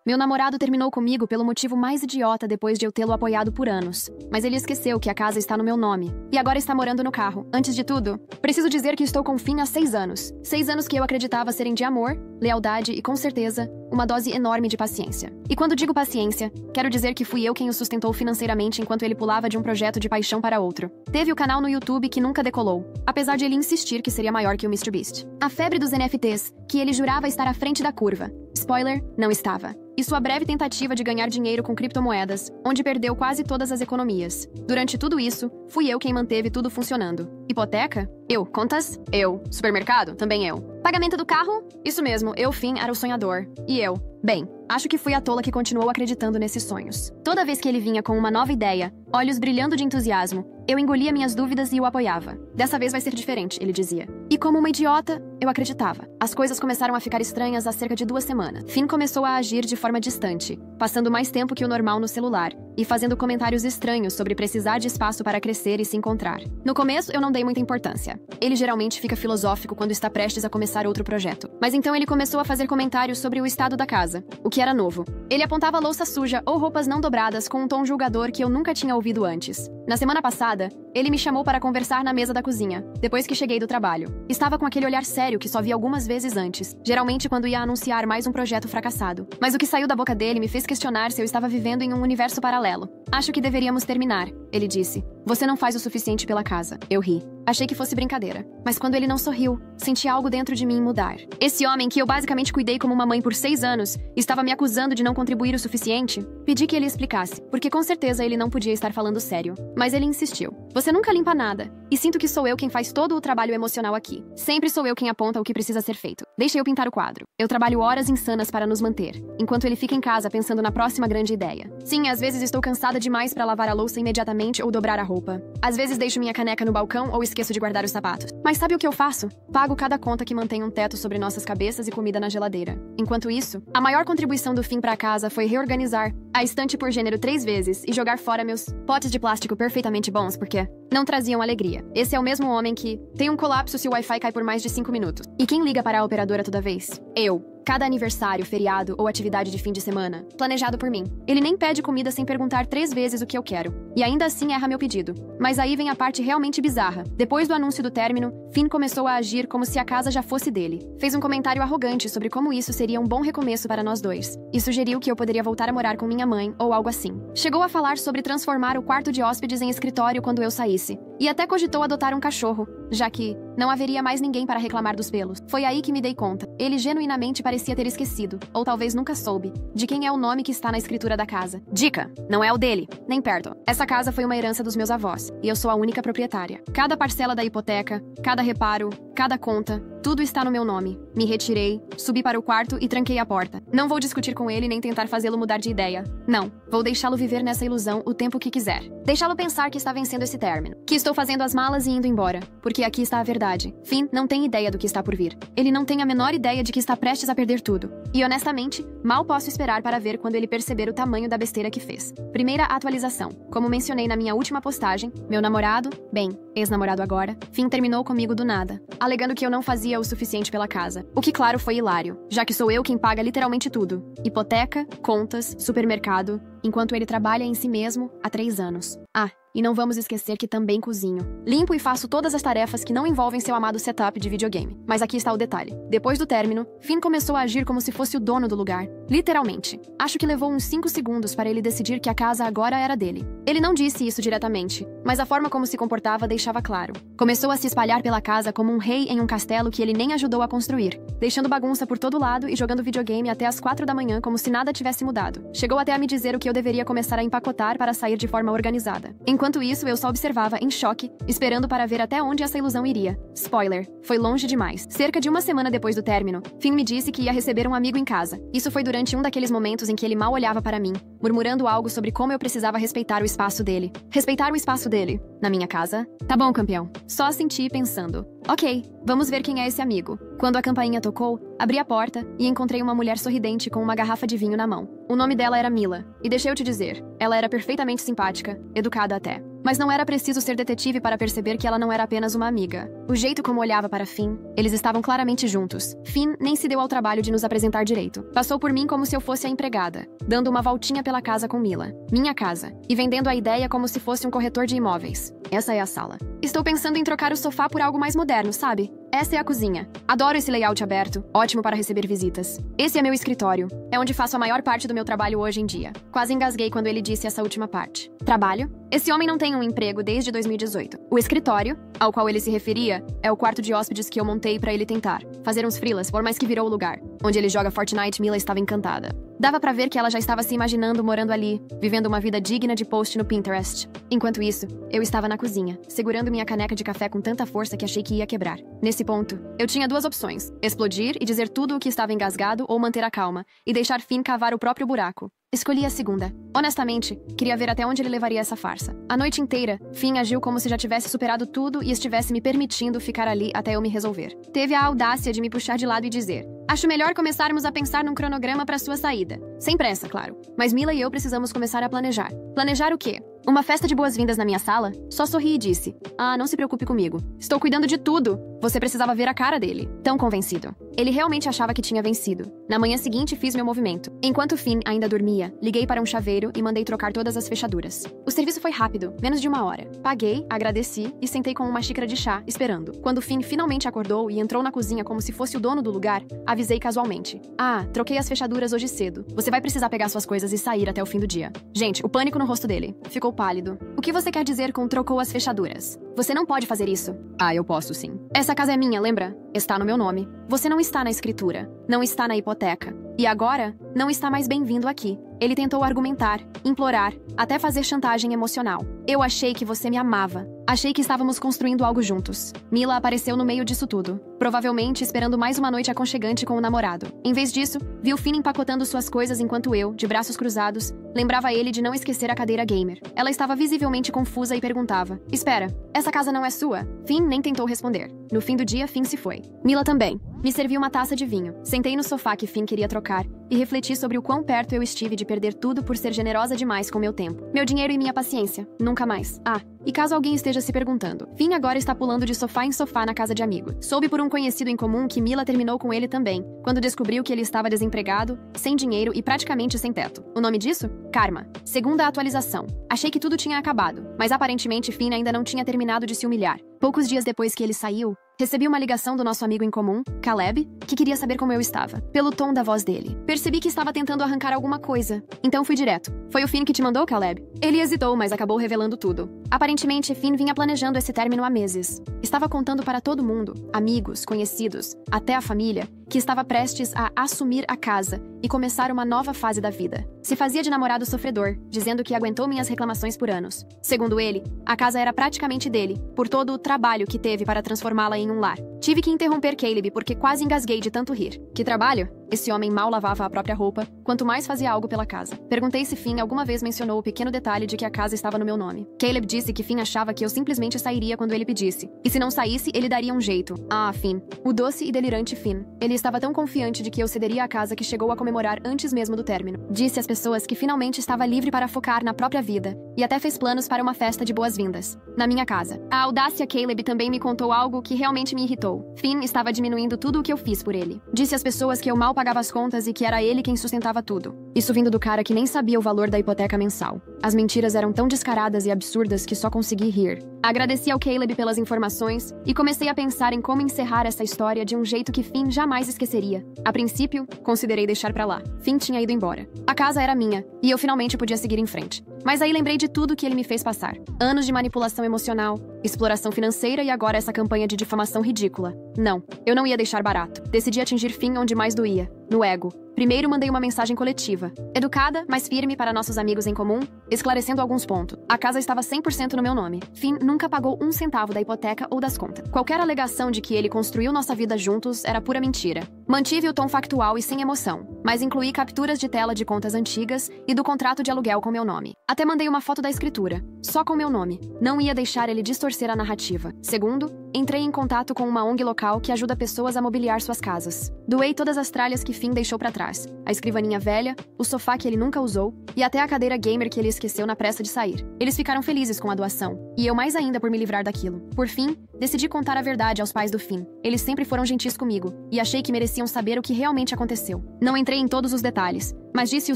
Meu namorado terminou comigo pelo motivo mais idiota depois de eu tê-lo apoiado por anos. Mas ele esqueceu que a casa está no meu nome. E agora está morando no carro. Antes de tudo, preciso dizer que estou com Finn há 6 anos. 6 anos que eu acreditava serem de amor, lealdade e, com certeza, uma dose enorme de paciência. E quando digo paciência, quero dizer que fui eu quem o sustentou financeiramente enquanto ele pulava de um projeto de paixão para outro. Teve o canal no YouTube que nunca decolou, apesar de ele insistir que seria maior que o MrBeast. A febre dos NFTs, que ele jurava estar à frente da curva. Spoiler, não estava. E sua breve tentativa de ganhar dinheiro com criptomoedas, onde perdeu quase todas as economias. Durante tudo isso, fui eu quem manteve tudo funcionando. Hipoteca? Eu. Contas? Eu. Supermercado? Também eu. Pagamento do carro? Isso mesmo, eu, Finn, era o sonhador. E eu? Bem, acho que fui a tola que continuou acreditando nesses sonhos. Toda vez que ele vinha com uma nova ideia, olhos brilhando de entusiasmo, eu engolia minhas dúvidas e o apoiava. Dessa vez vai ser diferente, ele dizia. E como uma idiota, eu acreditava. As coisas começaram a ficar estranhas há cerca de 2 semanas. Finn começou a agir de forma distante, passando mais tempo que o normal no celular, e fazendo comentários estranhos sobre precisar de espaço para crescer e se encontrar. No começo, eu não dei muita importância. Ele geralmente fica filosófico quando está prestes a começar outro projeto. Mas então ele começou a fazer comentários sobre o estado da casa, o que era novo. Ele apontava louça suja ou roupas não dobradas com um tom julgador que eu nunca tinha ouvido antes. Na semana passada, ele me chamou para conversar na mesa da cozinha, depois que cheguei do trabalho. Estava com aquele olhar sério que só vi algumas vezes antes, geralmente quando ia anunciar mais um projeto fracassado. Mas o que saiu da boca dele me fez questionar se eu estava vivendo em um universo paralelo. Acho que deveríamos terminar, ele disse. Você não faz o suficiente pela casa. Eu ri. Achei que fosse brincadeira. Mas quando ele não sorriu, senti algo dentro de mim mudar. Esse homem, que eu basicamente cuidei como uma mãe por 6 anos, estava me acusando de não contribuir o suficiente? Pedi que ele explicasse, porque com certeza ele não podia estar falando sério. Mas ele insistiu. Você nunca limpa nada. E sinto que sou eu quem faz todo o trabalho emocional aqui. Sempre sou eu quem aponta o que precisa ser feito. Deixa eu pintar o quadro. Eu trabalho horas insanas para nos manter, enquanto ele fica em casa pensando na próxima grande ideia. Sim, às vezes estou cansada demais para lavar a louça imediatamente ou dobrar a roupa. Às vezes deixo minha caneca no balcão ou esqueço de guardar os sapatos. Mas sabe o que eu faço? Pago cada conta que mantém um teto sobre nossas cabeças e comida na geladeira. Enquanto isso, a maior contribuição do Finn para casa foi reorganizar a estante por gênero 3 vezes e jogar fora meus potes de plástico perfeitamente bons porque não traziam alegria. Esse é o mesmo homem que tem um colapso se o Wi-Fi cai por mais de 5 minutos. E quem liga para a operadora toda vez? Eu. Cada aniversário, feriado ou atividade de fim de semana, planejado por mim. Ele nem pede comida sem perguntar 3 vezes o que eu quero. E ainda assim erra meu pedido. Mas aí vem a parte realmente bizarra. Depois do anúncio do término, Finn começou a agir como se a casa já fosse dele. Fez um comentário arrogante sobre como isso seria um bom recomeço para nós dois. E sugeriu que eu poderia voltar a morar com minha mãe ou algo assim. Chegou a falar sobre transformar o quarto de hóspedes em escritório quando eu saísse. E até cogitou adotar um cachorro, já que não haveria mais ninguém para reclamar dos pelos. Foi aí que me dei conta. Ele genuinamente parecia ter esquecido, ou talvez nunca soube, de quem é o nome que está na escritura da casa. Dica: não é o dele, nem perto. Essa casa foi uma herança dos meus avós, e eu sou a única proprietária. Cada parcela da hipoteca, cada reparo, cada conta, tudo está no meu nome. Me retirei, subi para o quarto e tranquei a porta. Não vou discutir com ele nem tentar fazê-lo mudar de ideia. Não, vou deixá-lo viver nessa ilusão o tempo que quiser. Deixá-lo pensar que está vencendo esse término, que estou fazendo as malas e indo embora, porque aqui está a verdade. Finn não tem ideia do que está por vir. Ele não tem a menor ideia de que está prestes a perder tudo. E honestamente, mal posso esperar para ver quando ele perceber o tamanho da besteira que fez. Primeira atualização. Como mencionei na minha última postagem, meu namorado, bem, ex-namorado agora, Finn terminou comigo do nada, alegando que eu não fazia o suficiente pela casa. O que, claro, foi hilário, já que sou eu quem paga literalmente tudo. Hipoteca, contas, supermercado, enquanto ele trabalha em si mesmo há 3 anos. Ah, e não vamos esquecer que também cozinho. Limpo e faço todas as tarefas que não envolvem seu amado setup de videogame. Mas aqui está o detalhe. Depois do término, Finn começou a agir como se fosse o dono do lugar. Literalmente. Acho que levou uns 5 segundos para ele decidir que a casa agora era dele. Ele não disse isso diretamente, mas a forma como se comportava deixava claro. Começou a se espalhar pela casa como um rei em um castelo que ele nem ajudou a construir, deixando bagunça por todo lado e jogando videogame até as 4 da manhã como se nada tivesse mudado. Chegou até a me dizer o que eu deveria começar a empacotar para sair de forma organizada. Enquanto isso, eu só observava, em choque, esperando para ver até onde essa ilusão iria. Spoiler, foi longe demais. Cerca de 1 semana depois do término, Finn me disse que ia receber um amigo em casa. Isso foi durante um daqueles momentos em que ele mal olhava para mim, murmurando algo sobre como eu precisava respeitar o espaço dele. Respeitar o espaço dele? Na minha casa? Tá bom, campeão. Só senti pensando. Ok, vamos ver quem é esse amigo. Quando a campainha tocou, abri a porta e encontrei uma mulher sorridente com uma garrafa de vinho na mão. O nome dela era Mila, e deixa eu te dizer, ela era perfeitamente simpática, educada até. Mas não era preciso ser detetive para perceber que ela não era apenas uma amiga. O jeito como olhava para Finn, eles estavam claramente juntos. Finn nem se deu ao trabalho de nos apresentar direito. Passou por mim como se eu fosse a empregada, dando uma voltinha pela casa com Mila, minha casa, e vendendo a ideia como se fosse um corretor de imóveis. Essa é a sala. Estou pensando em trocar o sofá por algo mais moderno, sabe? Essa é a cozinha. Adoro esse layout aberto, ótimo para receber visitas. Esse é meu escritório. É onde faço a maior parte do meu trabalho hoje em dia. Quase engasguei quando ele disse essa última parte. Trabalho? Esse homem não tem um emprego desde 2018. O escritório, ao qual ele se referia, é o quarto de hóspedes que eu montei para ele tentar fazer uns freelas, por mais que virou o lugar. Onde ele joga Fortnite, Mila estava encantada. Dava pra ver que ela já estava se imaginando morando ali, vivendo uma vida digna de post no Pinterest. Enquanto isso, eu estava na cozinha, segurando minha caneca de café com tanta força que achei que ia quebrar. Nesse ponto, eu tinha duas opções: explodir e dizer tudo o que estava engasgado ou manter a calma e deixar Finn cavar o próprio buraco. Escolhi a segunda. Honestamente, queria ver até onde ele levaria essa farsa. A noite inteira, Finn agiu como se já tivesse superado tudo e estivesse me permitindo ficar ali até eu me resolver. Teve a audácia de me puxar de lado e dizer: acho melhor começarmos a pensar num cronograma para sua saída. Sem pressa, claro. Mas Mila e eu precisamos começar a planejar. Planejar o quê? Uma festa de boas-vindas na minha sala? Só sorri e disse: ah, não se preocupe comigo. Estou cuidando de tudo. Você precisava ver a cara dele. Tão convencido. Ele realmente achava que tinha vencido. Na manhã seguinte, fiz meu movimento. Enquanto Finn ainda dormia, liguei para um chaveiro e mandei trocar todas as fechaduras. O serviço foi rápido, menos de 1 hora. Paguei, agradeci e sentei com uma xícara de chá, esperando. Quando Finn finalmente acordou e entrou na cozinha como se fosse o dono do lugar, avisei casualmente: ah, troquei as fechaduras hoje cedo. Você vai precisar pegar suas coisas e sair até o fim do dia. Gente, o pânico no rosto dele. Ficou pálido. O que você quer dizer com trocou as fechaduras? Você não pode fazer isso. Ah, eu posso sim. Essa casa é minha, lembra? Está no meu nome. Você não está na escritura. Não está na hipoteca. E agora, não está mais bem-vindo aqui. Ele tentou argumentar, implorar, até fazer chantagem emocional. Eu achei que você me amava. Achei que estávamos construindo algo juntos. Mila apareceu no meio disso tudo, provavelmente esperando mais uma noite aconchegante com o namorado. Em vez disso, viu Finn empacotando suas coisas enquanto eu, de braços cruzados, lembrava ele de não esquecer a cadeira gamer. Ela estava visivelmente confusa e perguntava: espera, essa casa não é sua? Finn nem tentou responder. No fim do dia, Finn se foi. Mila também. Me serviu uma taça de vinho. Sentei no sofá que Finn queria trocar e refleti sobre o quão perto eu estive de perder tudo por ser generosa demais com meu tempo, meu dinheiro e minha paciência. Nunca mais. Ah, e caso alguém esteja se perguntando, Finn agora está pulando de sofá em sofá na casa de amigo. Soube por um conhecido em comum que Mila terminou com ele também, quando descobriu que ele estava desempregado, sem dinheiro e praticamente sem teto. O nome disso? Karma. Segunda atualização. Achei que tudo tinha acabado, mas aparentemente Finn ainda não tinha terminado de se humilhar. Poucos dias depois que ele saiu, recebi uma ligação do nosso amigo em comum, Caleb, que queria saber como eu estava, pelo tom da voz dele. Percebi que estava tentando arrancar alguma coisa, então fui direto. Foi o Finn que te mandou, Caleb? Ele hesitou, mas acabou revelando tudo. Aparentemente, Finn vinha planejando esse término há meses. Estava contando para todo mundo, amigos, conhecidos, até a família, que estava prestes a assumir a casa e começar uma nova fase da vida. Se fazia de namorado sofredor, dizendo que aguentou minhas reclamações por anos. Segundo ele, a casa era praticamente dele, por todo o trabalho que teve para transformá-la em um lar. Tive que interromper Caleb porque quase engasguei de tanto rir. Que trabalho? Esse homem mal lavava a própria roupa, quanto mais fazia algo pela casa. Perguntei se Finn alguma vez mencionou o pequeno detalhe de que a casa estava no meu nome. Caleb disse que Finn achava que eu simplesmente sairia quando ele pedisse. E se não saísse, ele daria um jeito. Ah, Finn. O doce e delirante Finn. Ele estava tão confiante de que eu cederia a casa que chegou a comemorar antes mesmo do término. Disse às pessoas que finalmente estava livre para focar na própria vida. E até fez planos para uma festa de boas-vindas. Na minha casa. A audácia Caleb também me contou algo que realmente me irritou. Finn estava diminuindo tudo o que eu fiz por ele. Disse às pessoas que eu mal pagava as contas e que era ele quem sustentava tudo. Isso vindo do cara que nem sabia o valor da hipoteca mensal. As mentiras eram tão descaradas e absurdas que só consegui rir. Agradeci ao Caleb pelas informações e comecei a pensar em como encerrar essa história de um jeito que Finn jamais esqueceria. A princípio, considerei deixar pra lá. Finn tinha ido embora. A casa era minha e eu finalmente podia seguir em frente. Mas aí lembrei de tudo que ele me fez passar. Anos de manipulação emocional, exploração financeira e agora essa campanha de difamação ridícula. Não, eu não ia deixar barato. Decidi atingir Finn onde mais doía, no ego. Primeiro mandei uma mensagem coletiva, educada, mas firme para nossos amigos em comum, esclarecendo alguns pontos. A casa estava 100% no meu nome. Finn nunca pagou 1 centavo da hipoteca ou das contas. Qualquer alegação de que ele construiu nossa vida juntos era pura mentira. Mantive o tom factual e sem emoção, mas incluí capturas de tela de contas antigas e do contrato de aluguel com meu nome. Até mandei uma foto da escritura, só com meu nome. Não ia deixar ele distorcer a narrativa. Segundo, entrei em contato com uma ONG local que ajuda pessoas a mobiliar suas casas. Doei todas as tralhas que Finn deixou pra trás, a escrivaninha velha, o sofá que ele nunca usou e até a cadeira gamer que ele esqueceu na pressa de sair. Eles ficaram felizes com a doação, e eu mais ainda por me livrar daquilo. Por fim, decidi contar a verdade aos pais do Finn. Eles sempre foram gentis comigo, e achei que mereciam saber o que realmente aconteceu. Não entrei em todos os detalhes, mas disse o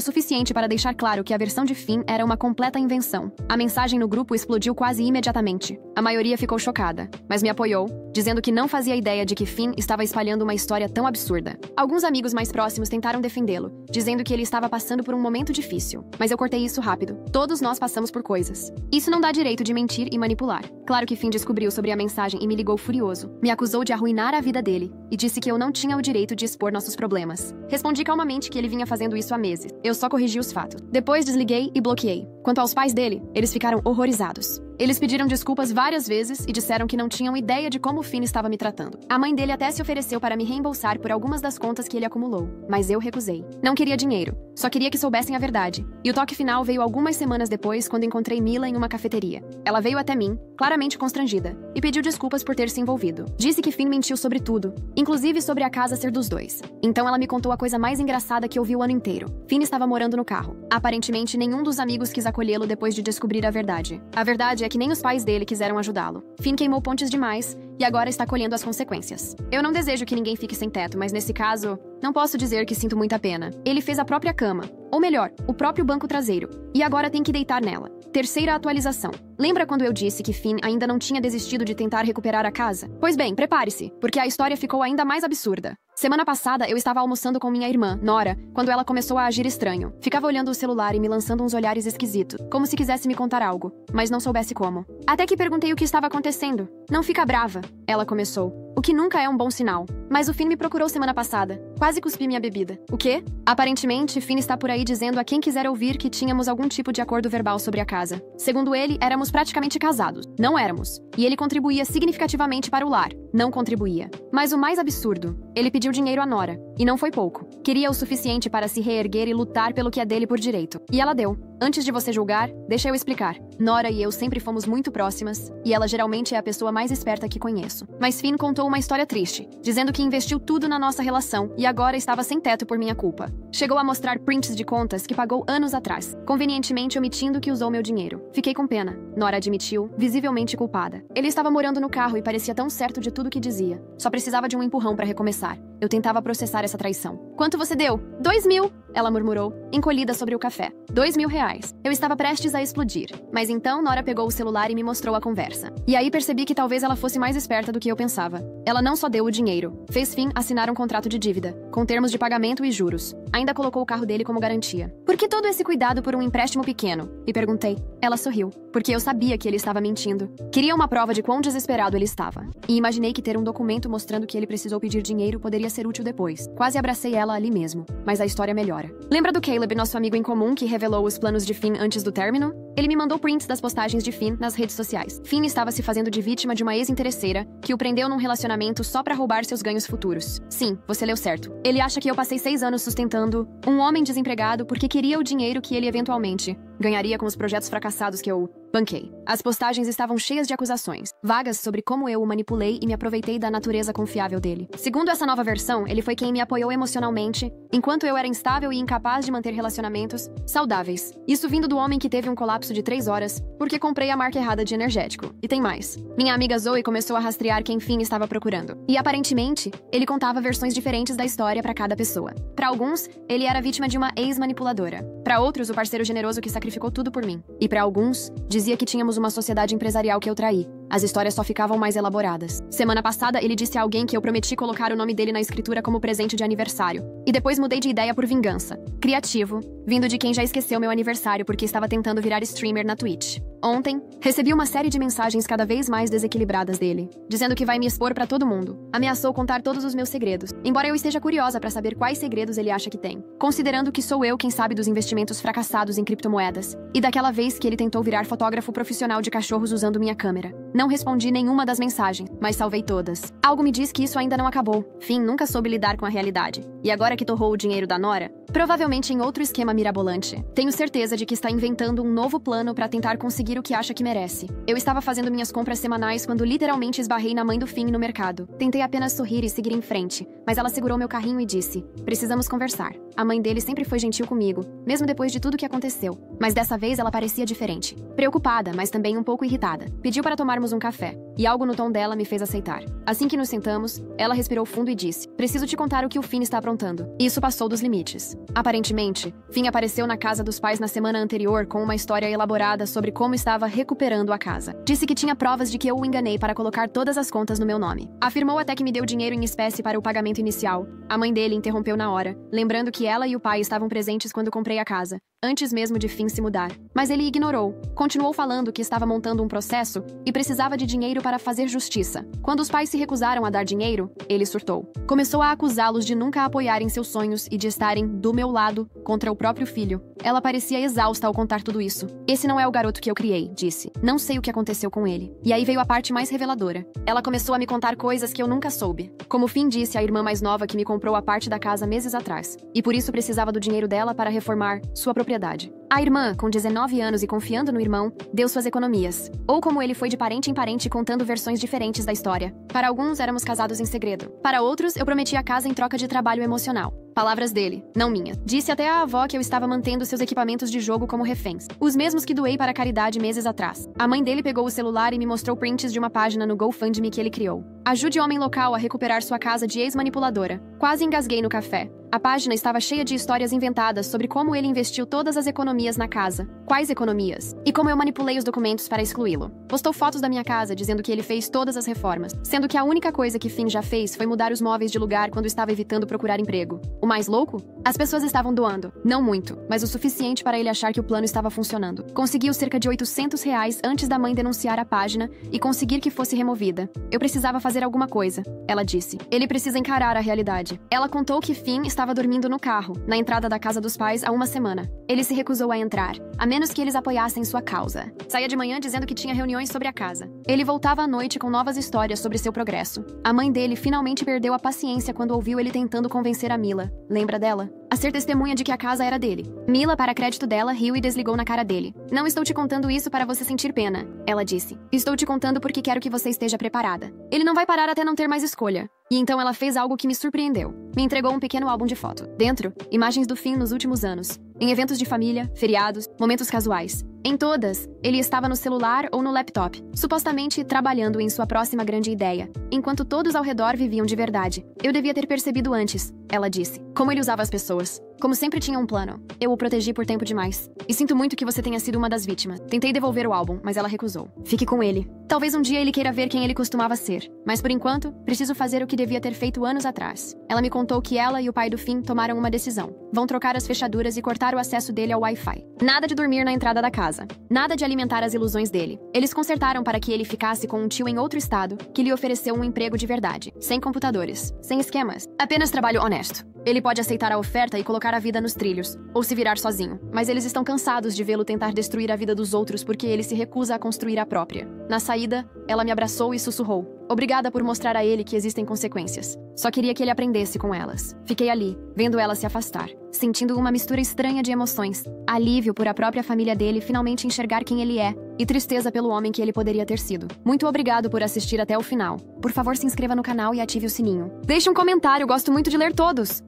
suficiente para deixar claro que a versão de Finn era uma completa invenção. A mensagem no grupo explodiu quase imediatamente. A maioria ficou chocada, mas me apoiou, dizendo que não fazia ideia de que Finn estava espalhando uma história tão absurda. Alguns amigos mais próximos tentaram defendê-lo, dizendo que ele estava passando por um momento difícil, mas eu cortei isso rápido. Todos nós passamos por coisas. Isso não dá direito de mentir e manipular. Claro que Finn descobriu sobre a mensagem e me ligou furioso. Me acusou de arruinar a vida dele e disse que eu não tinha o direito de expor nossos problemas. Respondi calmamente que ele vinha fazendo isso há meses. Eu só corrigi os fatos. Depois desliguei e bloqueei. Quanto aos pais dele, eles ficaram horrorizados. Eles pediram desculpas várias vezes e disseram que não tinham ideia de como o Finn estava me tratando. A mãe dele até se ofereceu para me reembolsar por algumas das contas que ele acumulou, mas eu recusei. Não queria dinheiro, só queria que soubessem a verdade. E o toque final veio algumas semanas depois, quando encontrei Mila em uma cafeteria. Ela veio até mim, claramente constrangida, e pediu desculpas por ter se envolvido. Disse que Finn mentiu sobre tudo, inclusive sobre a casa ser dos dois. Então ela me contou a coisa mais engraçada que eu vi o ano inteiro. Finn estava morando no carro. Aparentemente, nenhum dos amigos quis acolhê-lo depois de descobrir a verdade. A verdade é que nem os pais dele quiseram ajudá-lo. Finn queimou pontes demais e agora está colhendo as consequências. Eu não desejo que ninguém fique sem teto, mas nesse caso, não posso dizer que sinto muita pena. Ele fez a própria cama, ou melhor, o próprio banco traseiro, e agora tem que deitar nela. Terceira atualização. Lembra quando eu disse que Finn ainda não tinha desistido de tentar recuperar a casa? Pois bem, prepare-se, porque a história ficou ainda mais absurda. Semana passada, eu estava almoçando com minha irmã, Nora, quando ela começou a agir estranho. Ficava olhando o celular e me lançando uns olhares esquisitos, como se quisesse me contar algo, mas não soubesse como. Até que perguntei o que estava acontecendo. Não fica brava, ela começou. O que nunca é um bom sinal. Mas o Finn me procurou semana passada. Quase cuspi minha bebida. O quê? Aparentemente, Finn está por aí dizendo a quem quiser ouvir que tínhamos algum tipo de acordo verbal sobre a casa. Segundo ele, éramos praticamente casados. Não éramos. E ele contribuía significativamente para o lar. Não contribuía. Mas o mais absurdo, ele pediu dinheiro a Nora. E não foi pouco. Queria o suficiente para se reerguer e lutar pelo que é dele por direito. E ela deu. Antes de você julgar, deixa eu explicar. Nora e eu sempre fomos muito próximas, e ela geralmente é a pessoa mais esperta que conheço. Mas Finn contou uma história triste, dizendo que investiu tudo na nossa relação e agora estava sem teto por minha culpa. Chegou a mostrar prints de contas que pagou anos atrás, convenientemente omitindo que usou meu dinheiro. Fiquei com pena. Nora admitiu, visivelmente culpada. Ele estava morando no carro e parecia tão certo de tudo que dizia. Só precisava de um empurrão para recomeçar. Eu tentava processar essa traição. Quanto você deu? 2.000, ela murmurou, encolhida sobre o café. 2.000 reais. Eu estava prestes a explodir. Mas então Nora pegou o celular e me mostrou a conversa. E aí percebi que talvez ela fosse mais esperta do que eu pensava. Ela não só deu o dinheiro, fez Finn assinar um contrato de dívida, com termos de pagamento e juros. Ainda colocou o carro dele como garantia. Por que todo esse cuidado por um empréstimo pequeno? Me perguntei. Ela sorriu, porque eu sabia que ele estava mentindo. Queria uma prova de quão desesperado ele estava. E imaginei que ter um documento mostrando que ele precisou pedir dinheiro poderia ser útil depois. Quase abracei ela ali mesmo. Mas a história melhora. Lembra do Caleb, nosso amigo em comum, que revelou os planos de Finn antes do término? Ele me mandou prints das postagens de Finn nas redes sociais. Finn estava se fazendo de vítima de uma ex-interesseira que o prendeu num relacionamento só pra roubar seus ganhos futuros. Sim, você leu certo. Ele acha que eu passei 6 anos sustentando um homem desempregado porque queria o dinheiro que ele eventualmente ganharia com os projetos fracassados que eu banquei. As postagens estavam cheias de acusações, vagas sobre como eu o manipulei e me aproveitei da natureza confiável dele. Segundo essa nova versão, ele foi quem me apoiou emocionalmente, enquanto eu era instável e incapaz de manter relacionamentos saudáveis. Isso vindo do homem que teve um colapso de 3 horas, porque comprei a marca errada de energético. E tem mais. Minha amiga Zoe começou a rastrear quem Finn estava procurando. E aparentemente, ele contava versões diferentes da história para cada pessoa. Para alguns, ele era vítima de uma ex-manipuladora. Para outros, o parceiro generoso que sacrificou tudo por mim. E para alguns, dizia que tínhamos uma sociedade empresarial que eu traí. As histórias só ficavam mais elaboradas. Semana passada, ele disse a alguém que eu prometi colocar o nome dele na escritura como presente de aniversário. E depois mudei de ideia por vingança. Criativo, vindo de quem já esqueceu meu aniversário porque estava tentando virar streamer na Twitch. Ontem, recebi uma série de mensagens cada vez mais desequilibradas dele, dizendo que vai me expor pra todo mundo. Ameaçou contar todos os meus segredos, embora eu esteja curiosa pra saber quais segredos ele acha que tem, considerando que sou eu quem sabe dos investimentos fracassados em criptomoedas e daquela vez que ele tentou virar fotógrafo profissional de cachorros usando minha câmera. Não respondi nenhuma das mensagens, mas salvei todas. Algo me diz que isso ainda não acabou. Finn nunca soube lidar com a realidade. E agora que torrou o dinheiro da Nora, provavelmente em outro esquema mirabolante, tenho certeza de que está inventando um novo plano para tentar conseguir o que acha que merece. Eu estava fazendo minhas compras semanais quando literalmente esbarrei na mãe do Finn no mercado. Tentei apenas sorrir e seguir em frente, mas ela segurou meu carrinho e disse: "Precisamos conversar." A mãe dele sempre foi gentil comigo, mesmo depois de tudo que aconteceu. Mas dessa vez ela parecia diferente. Preocupada, mas também um pouco irritada. Pediu para tomarmos um café, e algo no tom dela me fez aceitar. Assim que nos sentamos, ela respirou fundo e disse: "Preciso te contar o que o Finn está aprontando." Isso passou dos limites. Aparentemente, Finn apareceu na casa dos pais na semana anterior com uma história elaborada sobre como estava recuperando a casa. Disse que tinha provas de que eu o enganei para colocar todas as contas no meu nome. Afirmou até que me deu dinheiro em espécie para o pagamento inicial. A mãe dele interrompeu na hora, lembrando que ela e o pai estavam presentes quando comprei a casa, antes mesmo de Finn se mudar. Mas ele ignorou. Continuou falando que estava montando um processo e precisava de dinheiro para fazer justiça. Quando os pais se recusaram a dar dinheiro, ele surtou. Começou a acusá-los de nunca apoiarem seus sonhos e de estarem do meu lado contra o próprio filho. Ela parecia exausta ao contar tudo isso. "Esse não é o garoto que eu criei", disse. "Não sei o que aconteceu com ele." E aí veio a parte mais reveladora. Ela começou a me contar coisas que eu nunca soube. Como Finn disse à irmã mais nova que me comprou a parte da casa meses atrás, e por isso precisava do dinheiro dela para reformar sua propriedade. A irmã, com 19 anos e confiando no irmão, deu suas economias. Ou como ele foi de parente em parente contando versões diferentes da história. Para alguns, éramos casados em segredo. Para outros, eu prometi a casa em troca de trabalho emocional. Palavras dele, não minha. Disse até à avó que eu estava mantendo seus equipamentos de jogo como reféns. Os mesmos que doei para a caridade meses atrás. A mãe dele pegou o celular e me mostrou prints de uma página no GoFundMe que ele criou. "Ajude o homem local a recuperar sua casa de ex-manipuladora." Quase engasguei no café. A página estava cheia de histórias inventadas sobre como ele investiu todas as economias na casa, quais economias, e como eu manipulei os documentos para excluí-lo. Postou fotos da minha casa dizendo que ele fez todas as reformas, sendo que a única coisa que Finn já fez foi mudar os móveis de lugar quando estava evitando procurar emprego. O mais louco? As pessoas estavam doando. Não muito, mas o suficiente para ele achar que o plano estava funcionando. Conseguiu cerca de R$ 800 antes da mãe denunciar a página e conseguir que fosse removida. "Eu precisava fazer alguma coisa", ela disse. "Ele precisa encarar a realidade." Ela contou que Finn estava dormindo no carro, na entrada da casa dos pais há uma semana. Ele se recusou a entrar, a menos que eles apoiassem sua causa. Saía de manhã dizendo que tinha reuniões sobre a casa. Ele voltava à noite com novas histórias sobre seu progresso. A mãe dele finalmente perdeu a paciência quando ouviu ele tentando convencer a Mila. Lembra dela? A ser testemunha de que a casa era dele. Mila, para crédito dela, riu e desligou na cara dele. "Não estou te contando isso para você sentir pena", ela disse. "Estou te contando porque quero que você esteja preparada. Ele não vai parar até não ter mais escolha." E então ela fez algo que me surpreendeu. Me entregou um pequeno álbum de foto. Dentro, imagens do Finn nos últimos anos. Em eventos de família, feriados, momentos casuais. Em todas, ele estava no celular ou no laptop, supostamente trabalhando em sua próxima grande ideia, enquanto todos ao redor viviam de verdade. "Eu devia ter percebido antes", ela disse. "Como ele usava as pessoas. Como sempre tinha um plano. Eu o protegi por tempo demais. E sinto muito que você tenha sido uma das vítimas." Tentei devolver o álbum, mas ela recusou. "Fique com ele. Talvez um dia ele queira ver quem ele costumava ser. Mas por enquanto, preciso fazer o que devia ter feito anos atrás." Ela me contou que ela e o pai do Finn tomaram uma decisão. Vão trocar as fechaduras e cortar o acesso dele ao Wi-Fi. Nada de dormir na entrada da casa. Nada de alimentar as ilusões dele. Eles consertaram para que ele ficasse com um tio em outro estado, que lhe ofereceu um emprego de verdade. Sem computadores. Sem esquemas. Apenas trabalho honesto. Ele pode aceitar a oferta e colocar a vida nos trilhos, ou se virar sozinho. Mas eles estão cansados de vê-lo tentar destruir a vida dos outros porque ele se recusa a construir a própria. Na saída, ela me abraçou e sussurrou: "Obrigada por mostrar a ele que existem consequências. Só queria que ele aprendesse com elas." Fiquei ali, vendo ela se afastar, sentindo uma mistura estranha de emoções. Alívio por a própria família dele finalmente enxergar quem ele é, e tristeza pelo homem que ele poderia ter sido. Muito obrigado por assistir até o final. Por favor, se inscreva no canal e ative o sininho. Deixe um comentário, gosto muito de ler todos!